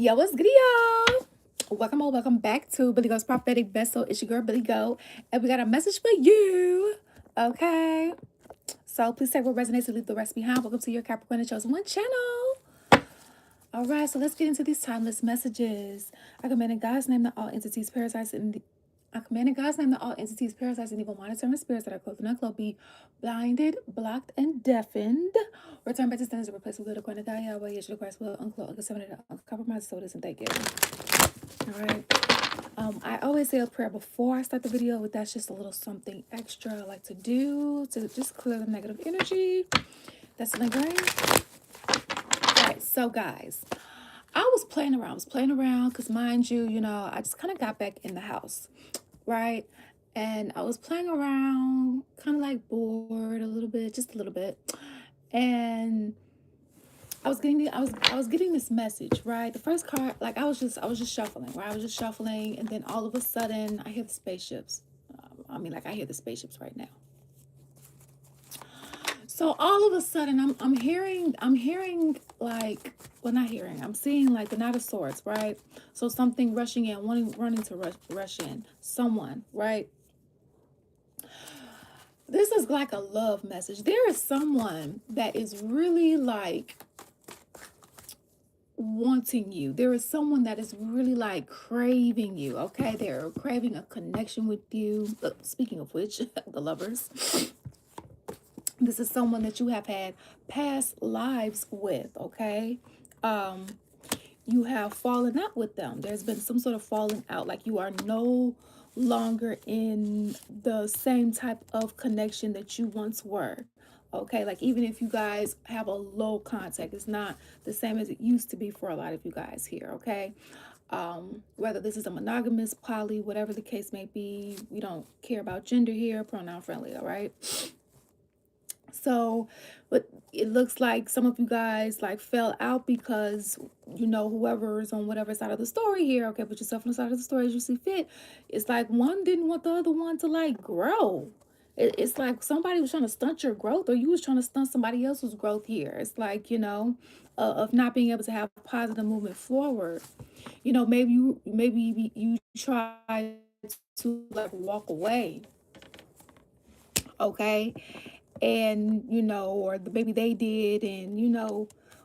Yo, what's good, y'all? Welcome or welcome back to Billy Go's Prophetic Vessel. It's your girl, Billy Go, and we got a message for you. Okay. So please take what resonates and leave the rest behind. Welcome to your Capricorn and Chosen One channel. All right, so let's get into these timeless messages. I command in God's name that all entities, parasites, and I command in God's name that all entities, parasites, and evil monitoring spirits that are clothed and unclothed be blinded, blocked, and deafened. Return back to standards and replace with the according to God, Yahweh, Yeshua Christ, will unclothed, uncontaminated, uncompromised, so it is, and thank you. All right. I always say a prayer before I start the video, but that's just a little something extra I like to do to just clear the negative energy that's lingering. All right, so guys, I was playing around. Because mind you, I just kind of got back in the house, right? And I was playing around, kind of like bored a little bit, just a little bit. And I was getting this message, right? The first card, like I was just shuffling, right? I was just shuffling, and then all of a sudden, I hear the spaceships. I hear the spaceships right now. So all of a sudden, I'm hearing like, well, not hearing. I'm seeing like the Knight of Swords, right? So something rushing in, running to rush in, someone, right? This is like a love message. There is someone that is really like wanting you. There is someone that is really like craving you. Okay, they're craving a connection with you. Speaking of which, the lovers, this is someone that you have had past lives with. Okay, you have fallen out with them. There's been some sort of falling out, like you are no longer in the same type of connection that you once were. Okay, like even if you guys have a low contact, it's not the same as it used to be for a lot of you guys here. Okay, whether this is a monogamous, poly, whatever the case may be, we don't care about gender here, pronoun friendly. All right. So, but it looks like some of you guys like fell out because whoever is on whatever side of the story here, okay, put yourself on the side of the story as you see fit. It's like one didn't want the other one to like grow. It's like somebody was trying to stunt your growth, or you was trying to stunt somebody else's growth here. It's like of not being able to have positive movement forward. Maybe you try to like walk away, okay, and or maybe they did, and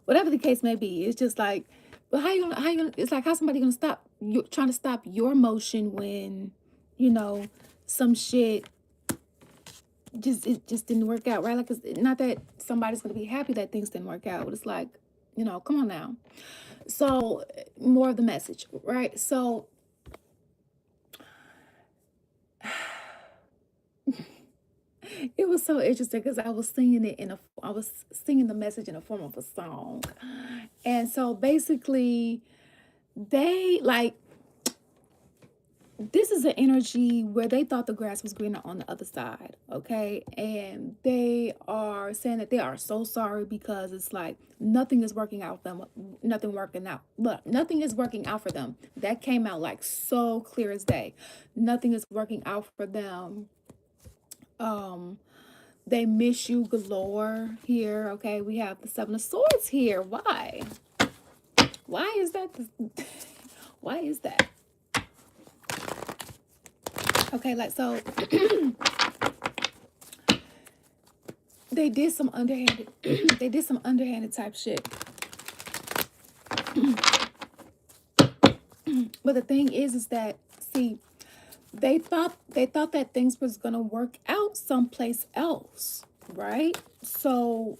whatever the case may be, it's just like, but how you gonna it's like, how somebody gonna stop you trying to stop your motion when some shit just didn't work out, right? Like, it's not that somebody's gonna be happy that things didn't work out, but it's like, come on now. So more of the message, right? So it was so interesting because I was singing the message in a form of a song. And so basically they like, this is an energy where they thought the grass was greener on the other side, okay? And they are saying that they are so sorry because it's like nothing is working out for them, nothing is working out for them. That came out like so clear as day. Nothing is working out for them. They miss you galore here, okay? We have the Seven of Swords here. Why is that? Why is that? Okay, like, so they did some underhanded they did some underhanded type shit. But the thing is that, see, they thought that things was gonna work out someplace else, right? So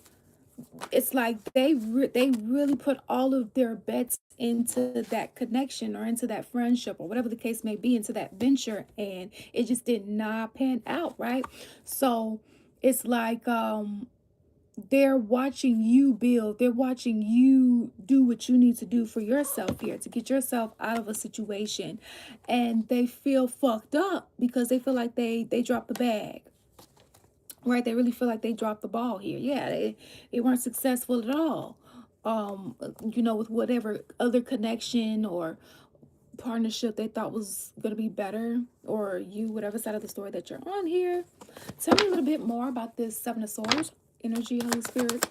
it's like they really put all of their bets into that connection or into that friendship or whatever the case may be, into that venture, and it just did not pan out, right? So it's like they're watching you build, they're watching you do what you need to do for yourself here to get yourself out of a situation, and they feel fucked up because they feel like they dropped the bag, right? They really feel like they dropped the ball here. Yeah, they weren't successful at all, with whatever other connection or partnership they thought was going to be better, or whatever side of the story that you're on here. Tell me a little bit more about this Seven of Swords energy, Holy Spirit.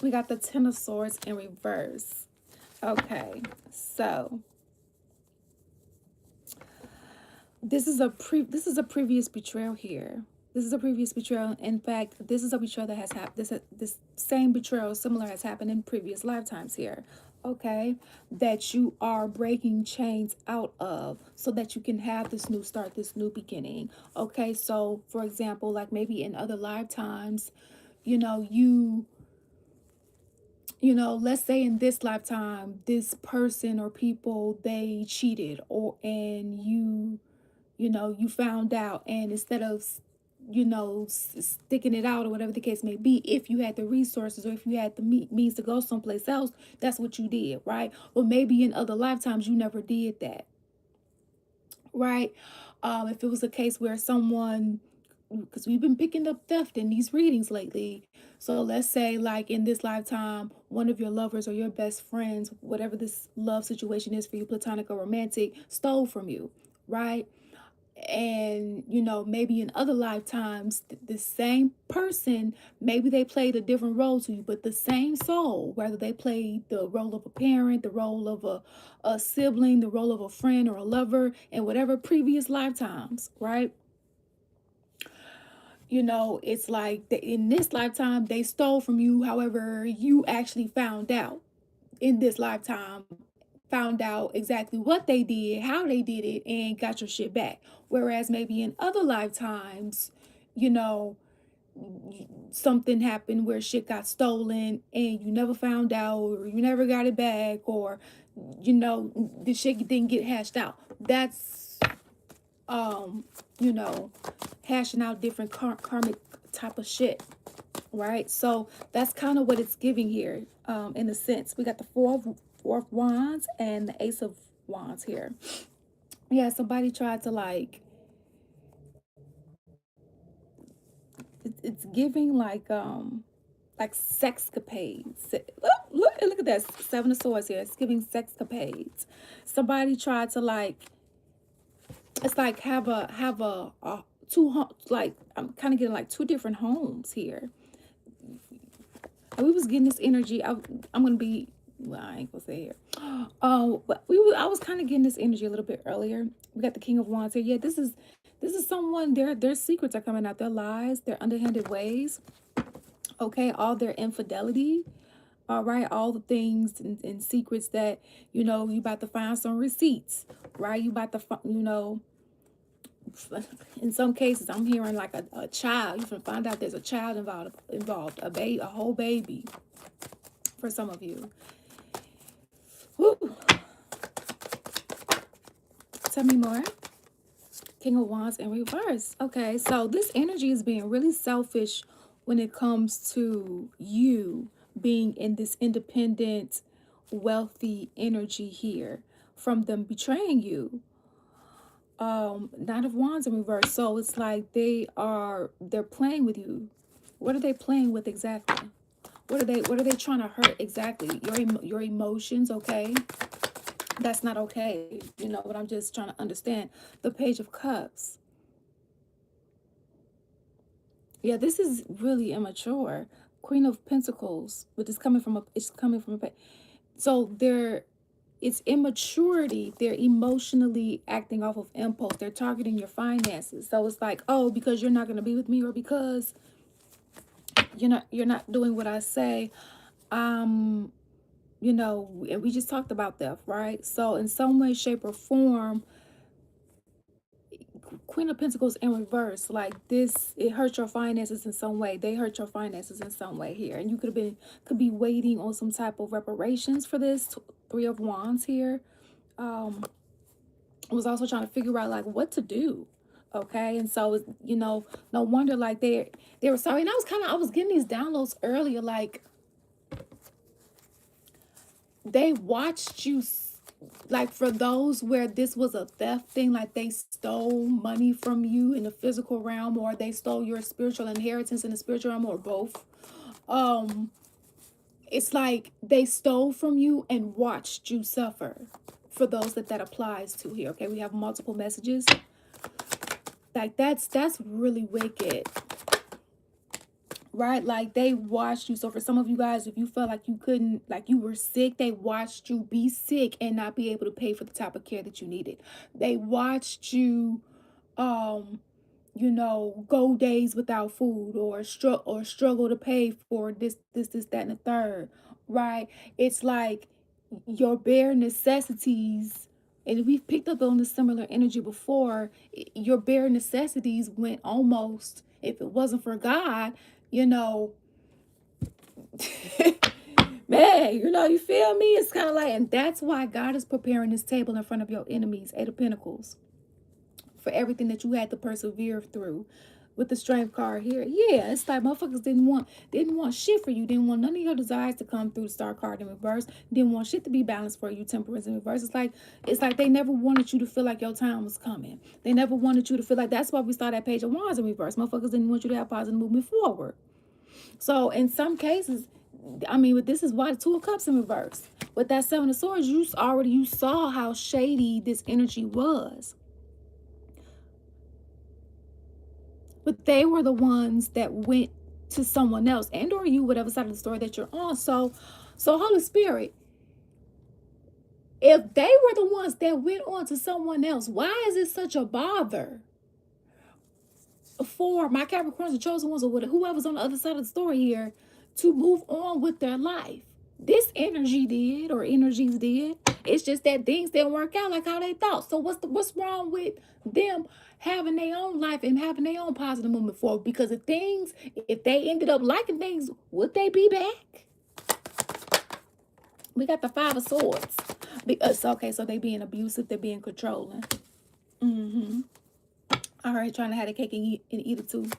We got the Ten of Swords in reverse. Okay, so this is a previous betrayal here. This is a previous betrayal. In fact, this is a betrayal that has happened. This same betrayal, similar, has happened in previous lifetimes here. Okay, that you are breaking chains out of, so that you can have this new start, this new beginning. Okay, so for example, like maybe in other lifetimes, you know, let's say in this lifetime, this person or people, they cheated, or and you found out, and instead of sticking it out or whatever the case may be, if you had the resources or if you had the means to go someplace else, that's what you did, right? Or maybe in other lifetimes you never did that, right? If it was a case where someone, because we've been picking up theft in these readings lately, so let's say like in this lifetime, one of your lovers or your best friends, whatever this love situation is for you, platonic or romantic, stole from you, right? And maybe in other lifetimes, the same person, maybe they played a different role to you, but the same soul, whether they played the role of a parent, the role of a sibling, the role of a friend or a lover, in whatever previous lifetimes, right? It's like in this lifetime they stole from you. However, you actually found out in this lifetime, found out exactly what they did, how they did it, and got your shit back. Whereas maybe in other lifetimes, you know, something happened where shit got stolen and you never found out, or you never got it back, or the shit didn't get hashed out. That's um, hashing out different karmic type of shit, right? So that's kind of what it's giving here, in a sense. We got the four of wands and the ace of wands here. Yeah, somebody tried to it's giving like sexcapades. Look at that seven of swords here. It's giving sexcapades. Somebody tried to it's like have a two like I'm kind of getting like two different homes here. We was getting this energy. I'm gonna be, well, I ain't gonna say here. But I was kind of getting this energy a little bit earlier. We got the King of Wands here. Yeah, this is someone. Their secrets are coming out. Their lies, their underhanded ways. Okay, all their infidelity. All right, all the things and secrets that you about to find some receipts. Right, you about to in some cases, I'm hearing like a child. You can find out there's a child involved, a whole baby for some of you. Woo. Tell me more. King of Wands in reverse. Okay, so this energy is being really selfish when it comes to you being in this independent, wealthy energy here from them betraying you. Knight of Wands in reverse. So it's like they're playing with you. What are they playing with exactly? What are they trying to hurt exactly? Your emotions, okay? That's not okay. You know what I'm just trying to understand. The Page of Cups. Yeah, this is really immature. Queen of Pentacles, but it's coming from a so it's immaturity. They're emotionally acting off of impulse. They're targeting your finances. So it's like, oh, because you're not going to be with me, or because you're not doing what I say. And we just talked about theft, right? So in some way, shape, or form, Queen of Pentacles in reverse, like this, it hurt your finances in some way. They hurt your finances in some way here, and you could be waiting on some type of reparations for this. Three of Wands here. I was also trying to figure out like what to do. Okay, and so no wonder like they were sorry. And I was getting these downloads earlier, like they watched you, like for those where this was a theft thing, like they stole money from you in the physical realm, or they stole your spiritual inheritance in the spiritual realm, or both. It's like they stole from you and watched you suffer. For those that applies to here. Okay, we have multiple messages. Like that's really wicked. right? Like they watched you. So for some of you guys, if you felt like you couldn't, like you were sick, they watched you be sick and not be able to pay for the type of care that you needed. They watched you you know, go days without food, or struggle to pay for this, that, and the third, right? It's like your bare necessities, and we've picked up on this similar energy before. Your bare necessities went almost, if it wasn't for God, you know, man, you know, you feel me? It's kind of like, and that's why God is preparing this table in front of your enemies, Eight of Pentacles, for everything that you had to persevere through. With the Strength card here, yeah, it's like motherfuckers didn't want shit for you, didn't want none of your desires to come through. The Star card in reverse, didn't want shit to be balanced for you. Temperance in reverse. It's like they never wanted you to feel like your time was coming. They never wanted you to feel like, that's why we saw that Page of Wands in reverse. Motherfuckers didn't want you to have positive movement forward. So in some cases, I mean, but this is why the Two of Cups in reverse. With that Seven of Swords, you saw how shady this energy was. But they were the ones that went to someone else, and or you, whatever side of the story that you're on. So Holy Spirit, if they were the ones that went on to someone else, why is it such a bother for my Capricorns, the chosen ones, or whoever's on the other side of the story here, to move on with their life? This energy did, or energies did. It's just that things didn't work out like how they thought. So what's wrong with them having their own life and having their own positive movement forward? Because if they ended up liking things, would they be back? We got the Five of Swords. Okay, so they being abusive, they're being controlling. All right, trying to have a cake and eat it too.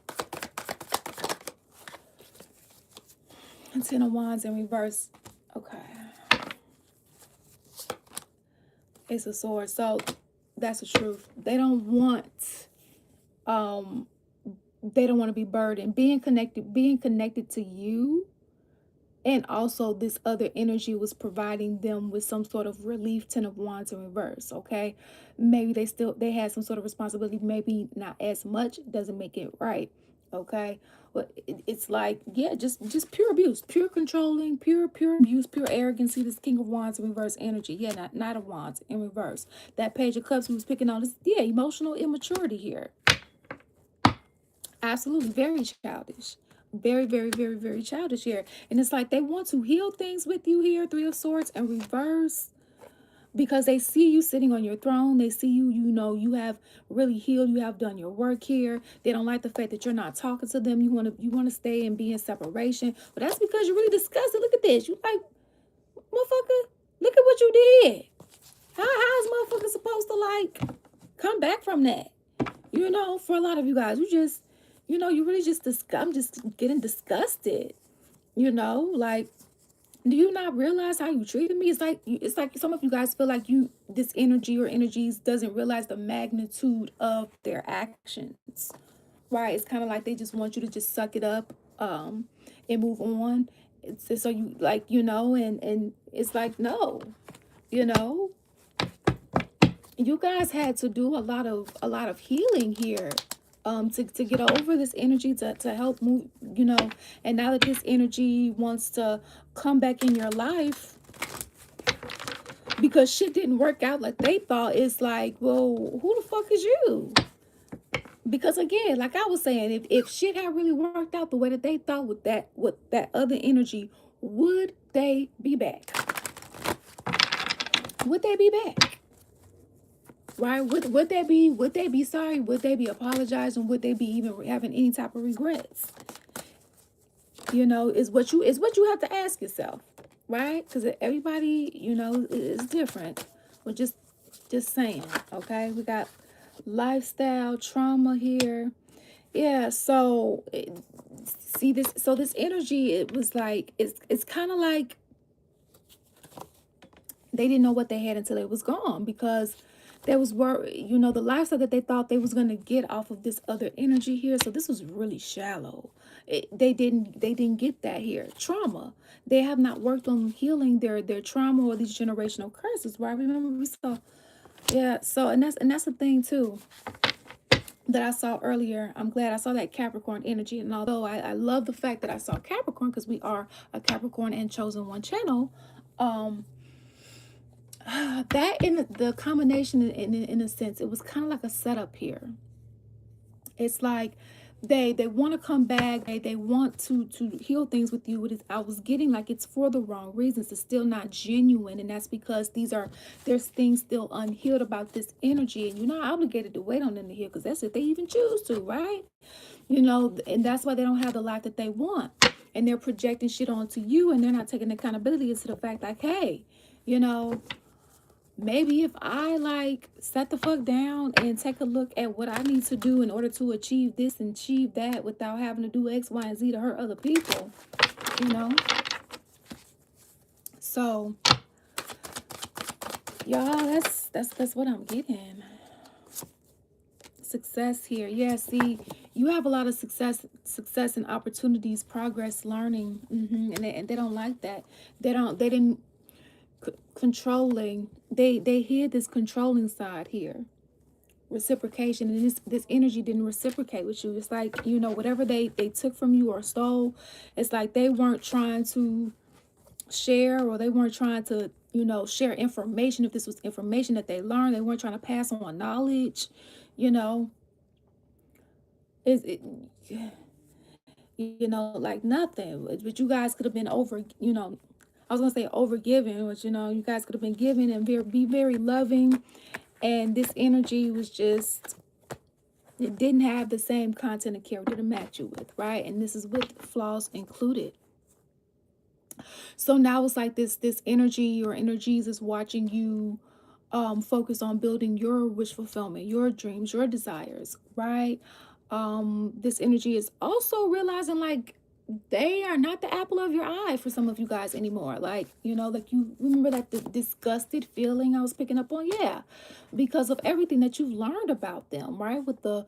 Ten of Wands in reverse. Okay. Ace of Swords. So that's the truth. They don't want to be burdened. Being connected to you, and also this other energy was providing them with some sort of relief. Ten of Wands in reverse. Okay, maybe they had some sort of responsibility, maybe not as much. Doesn't make it right. Okay, but it's like, yeah, just pure abuse, pure controlling, pure abuse, pure arrogance. This King of Wands in reverse energy. Yeah, not Knight of Wands in reverse. That Page of Cups we was picking on this. Yeah, emotional immaturity here. Absolutely, very childish. Very, very, very, very childish here. And it's like they want to heal things with you here. Three of Swords in reverse. Because they see you sitting on your throne. They see you, you know, you have really healed. You have done your work here. They don't like the fact that you're not talking to them. You want to stay and be in separation. But that's because you're really disgusted. Look at this. You like, motherfucker, look at what you did. How is motherfucker supposed to like come back from that? You know, for a lot of you guys, you just, you know, you really just I'm just getting disgusted. You know, like, do you not realize how you treated me? It's like some of you guys feel like this energy or energies doesn't realize the magnitude of their actions, right? It's kind of like they just want you to just suck it up, and move on. So you, like, you know, and it's like, no, you know, you guys had to do a lot of healing here. To get over this energy, to help move, you know, and now that this energy wants to come back in your life because shit didn't work out like they thought, it's like, well, who the fuck is you? Because again, like I was saying, if shit had really worked out the way that they thought with that other energy, would they be back? Would they be back? Right? Would they be sorry? Would they be apologizing? Would they be even having any type of regrets? You know, is what you have to ask yourself, right? Because everybody, you know, is different. We're just saying, okay? We got lifestyle trauma here. Yeah, so see this, so this energy, it was like, it's kind of like they didn't know what they had until it was gone, because there was you know, the lifestyle that they thought they was going to get off of this other energy here. So this was really shallow. They didn't get that here. Trauma. They have not worked on healing their trauma or these generational curses, right? Remember we saw, yeah. So and that's the thing too. that I saw earlier. I'm glad I saw that Capricorn energy. And although I love the fact that I saw Capricorn, because we are a Capricorn and chosen one channel, um, that in the combination in a sense, it was kind of like a setup here. It's like they want to come back, they want to heal things with you. I was getting like it's for the wrong reasons. It's still not genuine, and that's because there's things still unhealed about this energy, and you're not obligated to wait on them to heal, because that's if they even choose to, right? And that's why they don't have the life that they want, and they're projecting shit onto you, and they're not taking accountability into the fact like, hey, you know, maybe if I like set the fuck down and take a look at what I need to do in order to achieve this and achieve that without having to do X, Y, and Z to hurt other people, you know? So, y'all, that's what I'm getting. Success here. Yeah, see, you have a lot of success and opportunities, progress, learning, and they don't like that. They didn't controlling. They hid this controlling side here. Reciprocation, and this energy didn't reciprocate with you. It's like, you know, whatever they took from you or stole, it's like they weren't trying to share, or they weren't trying to, you know, share information. If this was information that they learned, they weren't trying to pass on knowledge, you know. It you know, like nothing. But you guys could have been over, you know, I was gonna say overgiving, but you know, you guys could have been giving and be very loving, and this energy was just, it didn't have the same content and character to match you with, right? And this is with flaws included. So now it's like this energy or energies is watching you focus on building your wish fulfillment, your dreams, your desires, right? This energy is also realizing like they are not the apple of your eye for some of you guys anymore. Like, you know, like you remember that the disgusted feeling I was picking up on? Yeah. Because of everything that you've learned about them, right? With the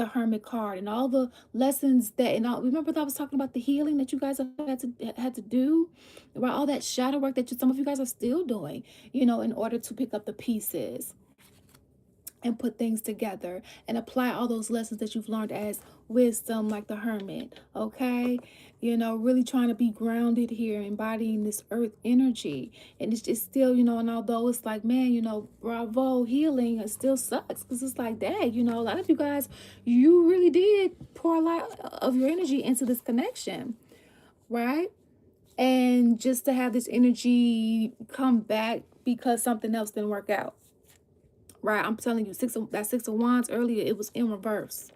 Hermit card and all the lessons that, and all, remember that I was talking about the healing that you guys have had to do, right? All that shadow work that some of you guys are still doing, you know, in order to pick up the pieces and put things together and apply all those lessons that you've learned as wisdom, like the Hermit. Okay, you know, really trying to be grounded here, embodying this earth energy. And it's just still, you know, and although it's like, man, you know, bravo, healing, it still sucks, because it's like, dang, you know, a lot of you guys, you really did pour a lot of your energy into this connection, right? And just to have this energy come back because something else didn't work out, right? I'm telling you, that Six of Wands earlier, it was in reverse.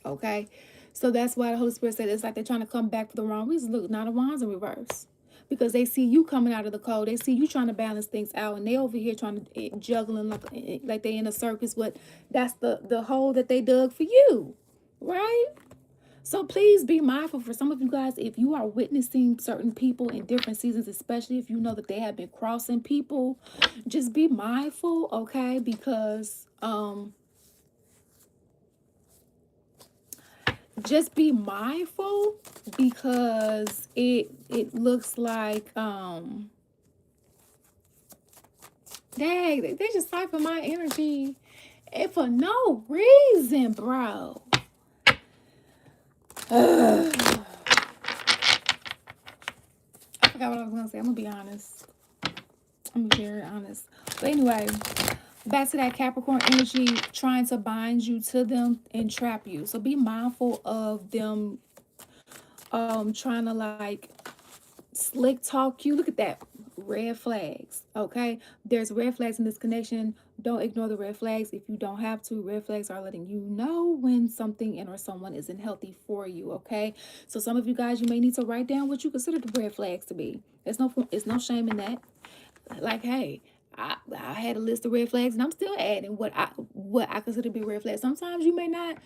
Okay, so that's why the Holy Spirit said it's like they're trying to come back for the wrong reason. Look, Nine of Wands in reverse, because they see you coming out of the cold. They see you trying to balance things out, and they over here trying to juggling like they in a circus. But that's the hole that they dug for you, right? So please be mindful for some of you guys, if you are witnessing certain people in different seasons, especially if you know that they have been crossing people, just be mindful, okay? Because just be mindful, because it looks like dang, they just siphon my energy and for no reason, bro. I forgot what I was gonna say. I'm gonna be honest. I'm gonna be very honest. But anyway, back to that Capricorn energy trying to bind you to them and trap you. So be mindful of them trying to like slick talk you. Look at that. Red flags. Okay. There's red flags in this connection. Don't ignore the red flags if you don't have to. Red flags are letting you know when something and or someone isn't healthy for you. Okay. So some of you guys, you may need to write down what you consider the red flags to be. It's no shame in that. Like, hey, I had a list of red flags, and I'm still adding what I consider to be red flags. Sometimes you may not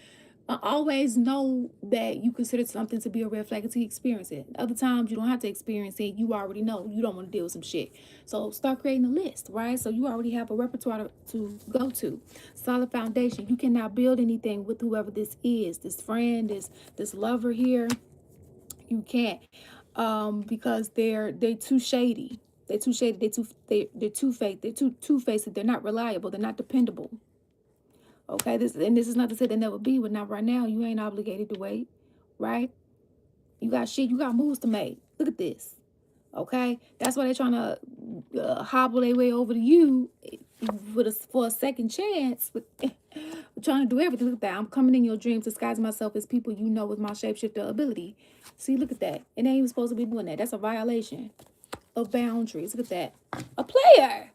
always know that you consider something to be a red flag until you experience it. Other times you don't have to experience it. You already know you don't want to deal with some shit. So start creating a list, right? So you already have a repertoire to go to. Solid foundation. You cannot build anything with whoever this is, this friend, this lover here. You can't, because they too shady. They're too shady. They're too fake. They're too two-faced. They're not reliable. They're not dependable. Okay, this is not to say they never be, but not right now. You ain't obligated to wait, right? You got shit, you got moves to make. Look at this. Okay, that's why they're trying to hobble their way over to you for a second chance. We're trying to do everything. Look at that. I'm coming in your dreams, disguising myself as people you know with my shapeshifter ability. See, look at that. It ain't even supposed to be doing that. That's a violation of boundaries. Look at that. A player.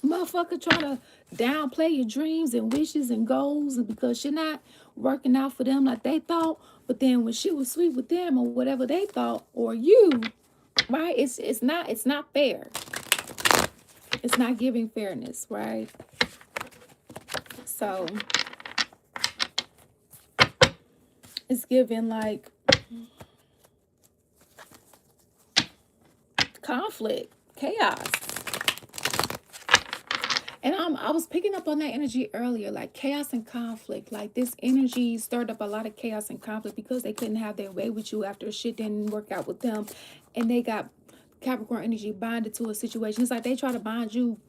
Motherfucker trying to downplay your dreams and wishes and goals, and because you're not working out for them like they thought, but then when shit was sweet with them or whatever they thought, or you, right? It's not fair. It's not giving fairness, right? So it's giving like conflict, chaos. And I was picking up on that energy earlier, like chaos and conflict. Like this energy stirred up a lot of chaos and conflict because they couldn't have their way with you after shit didn't work out with them. And they got Capricorn energy bonded to a situation. It's like they try to bind you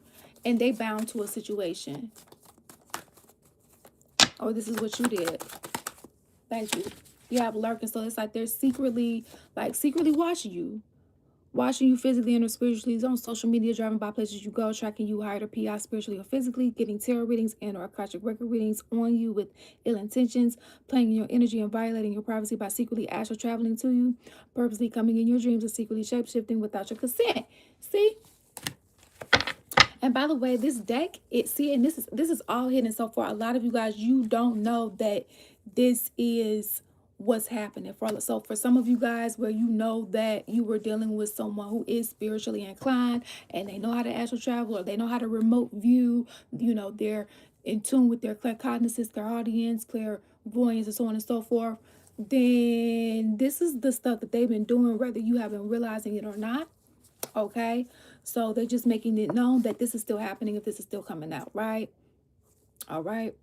and they bound to a situation. Oh, this is what you did. Thank you. You have lurking. So it's like they're secretly watching you physically and spiritually on social media, driving by places you go, tracking you higher to PI spiritually or physically, getting tarot readings and or Akashic record readings on you with ill intentions, playing in your energy and violating your privacy by secretly astral traveling to you, purposely coming in your dreams and secretly shape-shifting without your consent. See? And by the way, this deck, this is all hidden so far. A lot of you guys, you don't know that this is what's happening. So for some of you guys where you know that you were dealing with someone who is spiritually inclined and they know how to astral travel or they know how to remote view, you know, they're in tune with their claircognizance, clairaudience, clairvoyance, and so on and so forth, then this is the stuff that they've been doing, whether you have been realizing it or not. Okay, so they're just making it known that this is still happening, if this is still coming out, right? All right,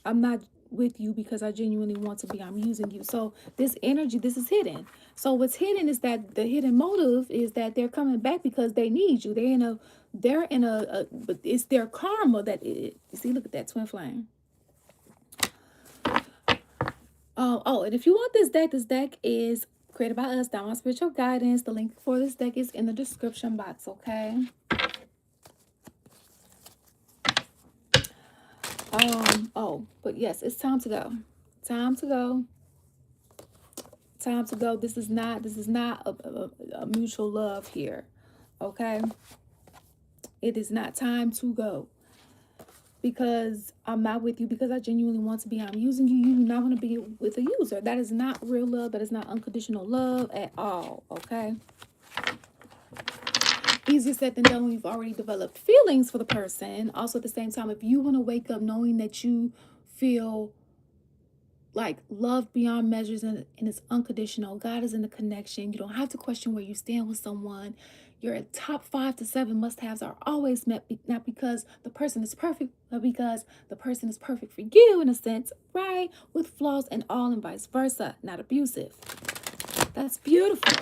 I'm not with you because I genuinely want to be. I'm using you. So this energy, this is hidden. So what's hidden is that the hidden motive is that they're coming back because they need you. But it's their karma that it. You see, look at that twin flame. Oh, and if you want this deck is created by us, Download Spiritual Guidance. The link for this deck is in the description box, okay? But yes, it's time to go. Time to go. Time to go. This is not a mutual love here, okay? It is not time to go. Because I'm not with you because I genuinely want to be. I'm using you. You do not want to be with a user. That is not real love. That is not unconditional love at all. Okay. Easier said than done when you've already developed feelings for the person. Also, at the same time, if you want to wake up knowing that you feel like love beyond measures and it's unconditional, God is in the connection. You don't have to question where you stand with someone. Your top 5 to 7 must-haves are always met, not because the person is perfect, but because the person is perfect for you in a sense, right? With flaws and all, and vice versa, not abusive. That's beautiful.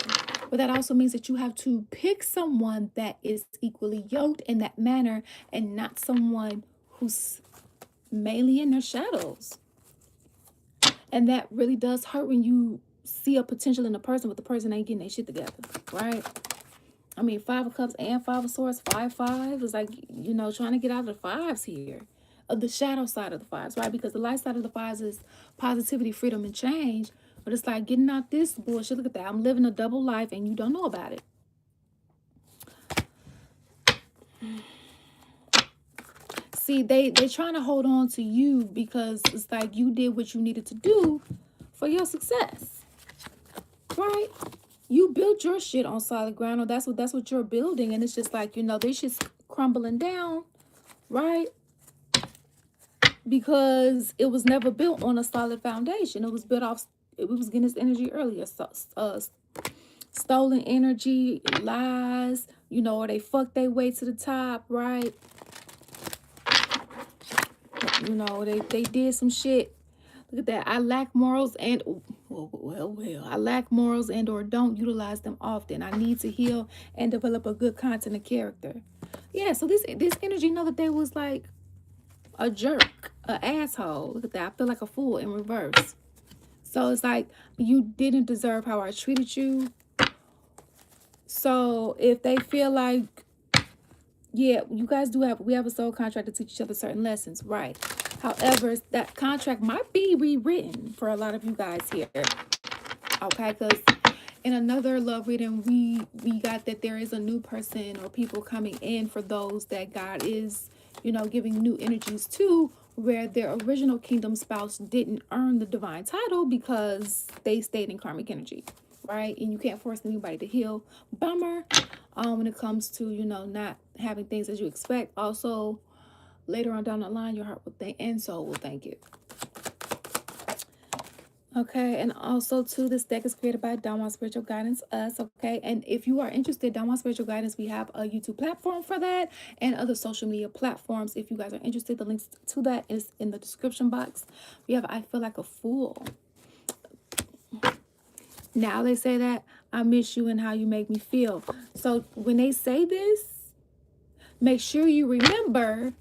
But that also means that you have to pick someone that is equally yoked in that manner and not someone who's mainly in their shadows. And that really does hurt when you see a potential in a person, but the person ain't getting their shit together, right? I mean, 5 of Cups and 5 of Swords, 5-5 is like, you know, trying to get out of the 5s here. Of the shadow side of the 5s, right? Because the light side of the 5s is positivity, freedom, and change. But it's like getting out this bullshit. Look at that. I'm living a double life and you don't know about it. See, they're trying to hold on to you because it's like you did what you needed to do for your success, right? You built your shit on solid ground, or that's what you're building, and it's just like, you know, this shit's crumbling down, right? Because it was never built on a solid foundation. It was built off. It was getting this energy earlier. Stolen energy, lies, you know, or they fucked their way to the top, right? You know, they did some shit. Look at that. I lack morals and I lack morals and or don't utilize them often. I need to heal and develop a good content of character. Yeah, so this energy, know that they was like a jerk, a asshole. Look at that. I feel like a fool in reverse. So it's like you didn't deserve how I treated you. So if they feel like, yeah, you guys we have a soul contract to teach each other certain lessons, right? However, that contract might be rewritten for a lot of you guys here. Okay, because in another love reading, we got that there is a new person or people coming in for those that God is, giving new energies to, where their original kingdom spouse didn't earn the divine title because they stayed in karmic energy, right? And you can't force anybody to heal. Bummer. When it comes to, not having things as you expect. Also, later on down the line, your heart will thank and soul will thank you. Okay, and also too, this deck is created by Dawn Spiritual Guidance Us. Okay, and if you are interested, Dawn Spiritual Guidance, we have a YouTube platform for that and other social media platforms. If you guys are interested, the links to that is in the description box. We have I Feel Like a Fool. Now they say that I miss you and how you make me feel. So when they say this, make sure you remember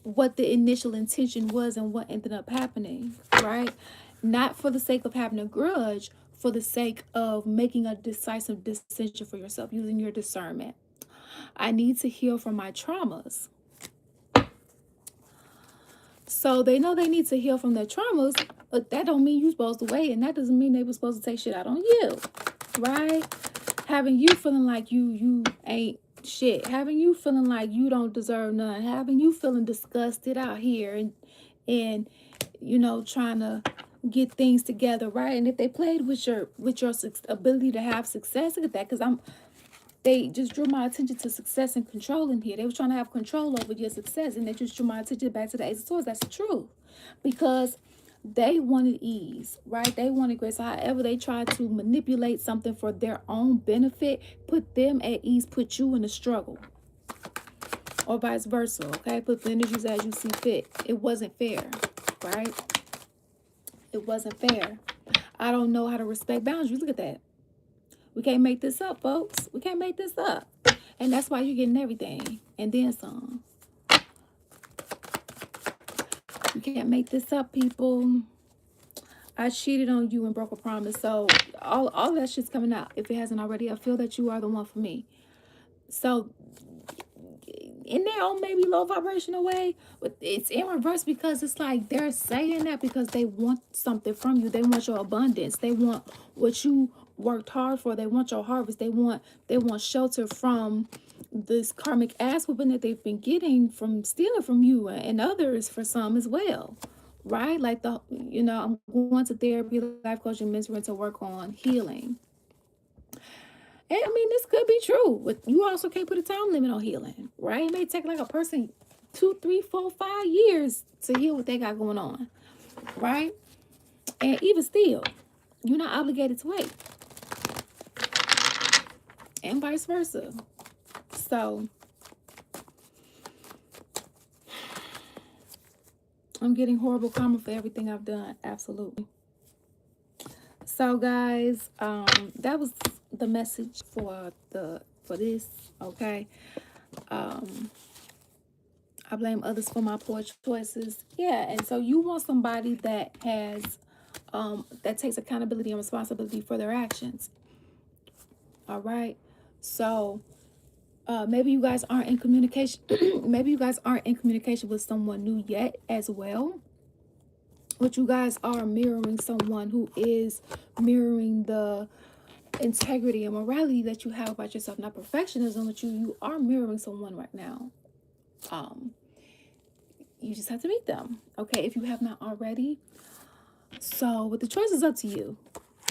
what the initial intention was and what ended up happening, right? Not for the sake of having a grudge, for the sake of making a decisive decision for yourself, using your discernment. I need to heal from my traumas. So they know they need to heal from their traumas, but that don't mean you're supposed to wait, and that doesn't mean they were supposed to take shit out on you, right? Having you feeling like you ain't shit, having you feeling like you don't deserve none, having you feeling disgusted out here and trying to get things together, right? And if they played with your ability to have success, look at that, because they just drew my attention to success and control in here. They were trying to have control over your success, and they just drew my attention back to the Ace of Swords. That's the truth, because they wanted ease, right? They wanted grace. However, they tried to manipulate something for their own benefit, put them at ease, put you in a struggle, or vice versa. Okay, put the energies as you see fit. It wasn't fair, right? It wasn't fair. I don't know how to respect boundaries. Look at that. We can't make this up, folks. We can't make this up. And that's why you're getting everything. And then some. You can't make this up, people. I cheated on you and broke a promise. So all that shit's coming out. If it hasn't already, I feel that you are the one for me. So in their own maybe low vibrational way, but it's in reverse, because it's like they're saying that because they want something from you. They want your abundance. They want what you worked hard for. They want your harvest. They want shelter from this karmic ass whooping that they've been getting from stealing from you and others, for some as well, right? Like I'm going to therapy, life coaching, mentoring to work on healing. And I mean, this could be true, but you also can't put a time limit on healing, right? It may take like a person 2, 3, 4, 5 years to heal what they got going on, right? And even still, you're not obligated to wait, and vice versa. So I'm getting horrible karma for everything I've done. Absolutely. So guys, that was the message for this. Okay. I blame others for my poor choices. Yeah, and so you want somebody that has that takes accountability and responsibility for their actions. All right. So maybe you guys aren't in communication. Maybe you guys aren't in communication with someone new yet as well. But you guys are mirroring someone who is mirroring the integrity and morality that you have about yourself, not perfectionism, but you are mirroring someone right now. You just have to meet them, okay, if you have not already. So with the choice is up to you.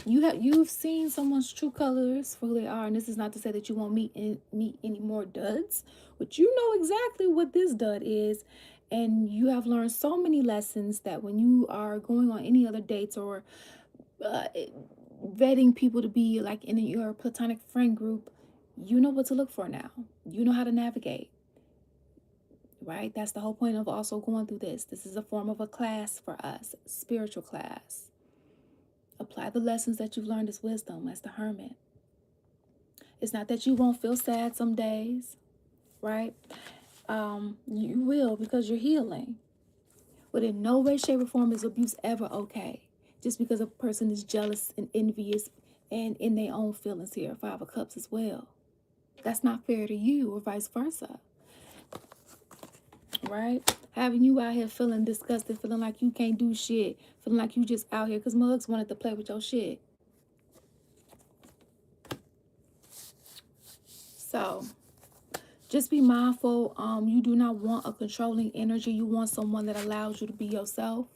You've seen someone's true colors for who they are, and this is not to say that you won't meet any more duds, but you know exactly what this dud is, and you have learned so many lessons that when you are going on any other dates or vetting people to be like in your platonic friend group, you know what to look for now. You know how to navigate, right? That's the whole point of also going through this. This is a form of a class for us, spiritual class. Apply the lessons that you've learned as wisdom, as the hermit. It's not that you won't feel sad some days, right? You will, because you're healing. But in no way, shape, or form is abuse ever okay. Just because a person is jealous and envious and in their own feelings here. 5 of Cups as well. That's not fair to you, or vice versa. Right? Having you out here feeling disgusted, feeling like you can't do shit, feeling like you just out here because mugs wanted to play with your shit. So just be mindful. You do not want a controlling energy. You want someone that allows you to be yourself.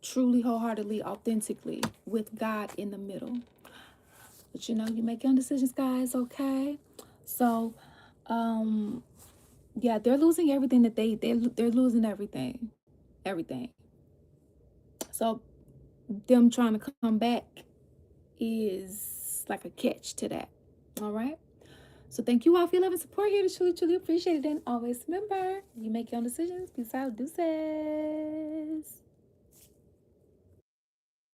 Truly, wholeheartedly, authentically, with God in the middle. But you know, you make your own decisions, guys, okay? So, yeah, they're losing everything that they're losing everything. Everything. So them trying to come back is like a catch to that. All right. So thank you all for your love and support here. Truly, truly appreciate it. And always remember, you make your own decisions. Peace out. Deuces.